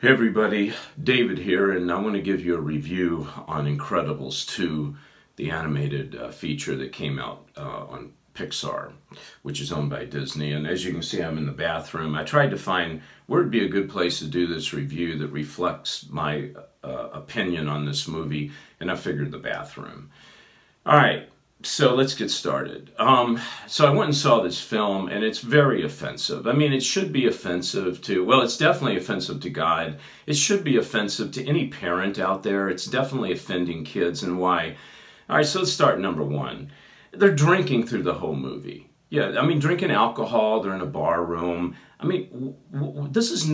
Hey everybody, David here, and I want to give you a review on Incredibles 2, the animated feature that came out on Pixar, which is owned by Disney. And as you can see, I'm in the bathroom. I tried to find where would be a good place to do this review that reflects my opinion on this movie, and I figured the bathroom. All right. So let's get started. So I went and saw this film, and it's very offensive. I mean, it should be offensive to, well, it's definitely offensive to God. It should be offensive to any parent out there. It's definitely offending kids, and why? All right, so let's start number one. They're drinking through the whole movie. Yeah, I mean, drinking alcohol, they're in a bar room. I mean, this is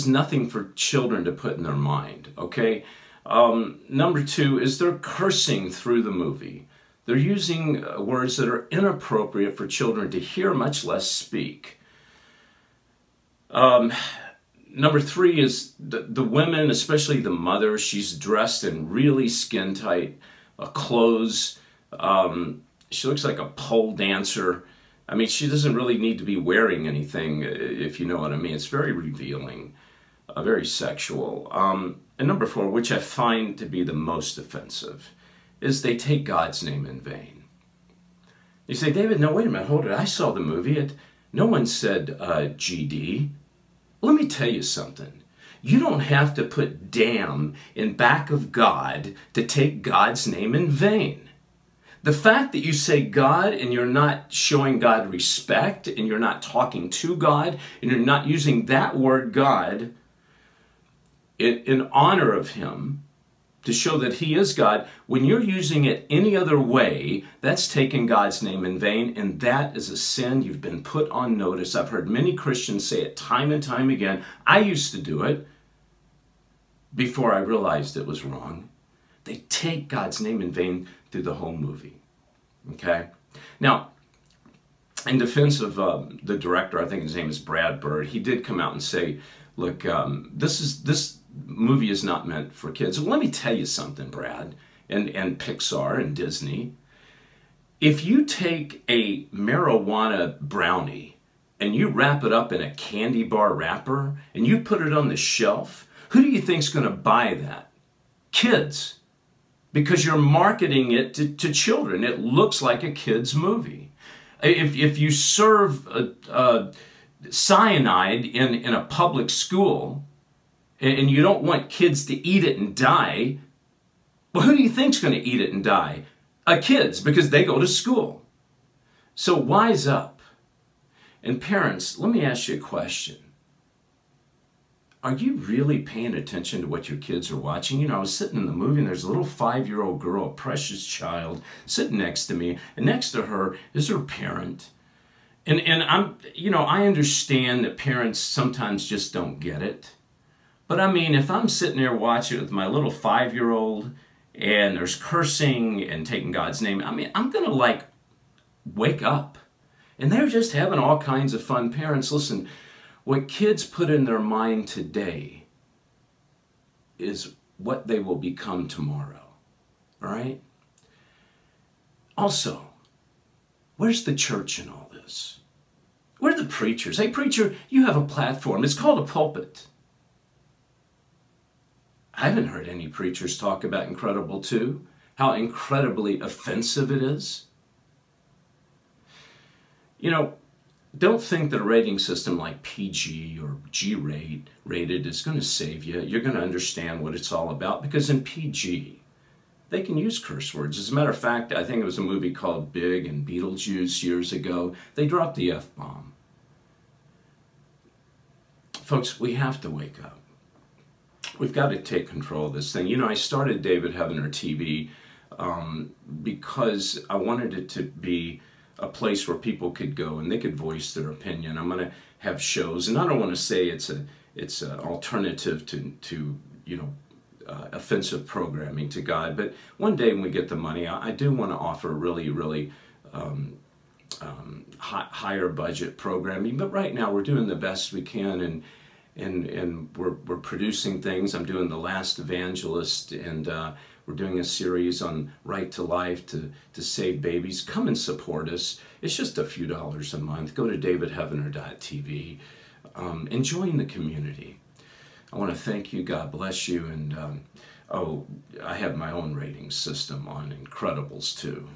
nothing for children to put in their mind, okay? Number two is they're cursing through the movie. They're using words that are inappropriate for children to hear, much less speak. Number three is the women, especially the mother, she's dressed in really skin-tight clothes. She looks like a pole dancer. I mean, she doesn't really need to be wearing anything, if you know what I mean. It's very revealing, very sexual. And number four, which I find to be the most offensive, is they take God's name in vain. You say, David, no, wait a minute, hold it. I saw the movie. No one said GD. Let me tell you something. You don't have to put damn in back of God to take God's name in vain. The fact that you say God and you're not showing God respect and you're not talking to God and you're not using that word God in honor of Him, to show that He is God, when you're using it any other way, that's taking God's name in vain, and that is a sin. You've been put on notice. I've heard many Christians say it time and time again. I used to do it before I realized it was wrong. They take God's name in vain through the whole movie, okay? Now, in defense of the director, I think his name is Brad Bird, he did come out and say, look, this movie is not meant for kids. Well, let me tell you something, Brad, and Pixar and Disney. If you take a marijuana brownie and you wrap it up in a candy bar wrapper and you put it on the shelf, who do you think's going to buy that? Kids. Because you're marketing it to children. It looks like a kid's movie. If you serve cyanide in a public school, and you don't want kids to eat it and die, well, who do you think's going to eat it and die? Kids, because they go to school. So wise up. And parents, let me ask you a question. Are you really paying attention to what your kids are watching? You know, I was sitting in the movie and there's a little 5-year-old girl, a precious child, sitting next to me, and next to her is her parent. And I'm, you know, I understand that parents sometimes just don't get it. But I mean, if I'm sitting there watching it with my little 5-year-old and there's cursing and taking God's name, I mean, I'm going to like wake up. And they're just having all kinds of fun. Parents, listen, what kids put in their mind today is what they will become tomorrow. All right? Also, where's the church in all this? Where are the preachers? Hey, preacher, you have a platform. It's called a pulpit. I haven't heard any preachers talk about Incredible 2, how incredibly offensive it is. You know, don't think that a rating system like PG or G-rated is going to save you. You're going to understand what it's all about, because in PG, they can use curse words. As a matter of fact, I think it was a movie called Big and Beetlejuice years ago. They dropped the F-bomb. Folks, we have to wake up. We've got to take control of this thing. You know, I started David Heavener TV because I wanted it to be a place where people could go and they could voice their opinion. I'm going to have shows, and I don't want to say it's an alternative to you know, offensive programming to God, but one day when we get the money, I do want to offer really higher budget programming. But right now we're doing the best we can, and we're producing things. I'm doing The Last Evangelist, and we're doing a series on Right to Life to save babies. Come and support us. It's just a few dollars a month. Go to davidheavener.tv and join the community. I want to thank you. God bless you. And oh, I have my own rating system on Incredibles too.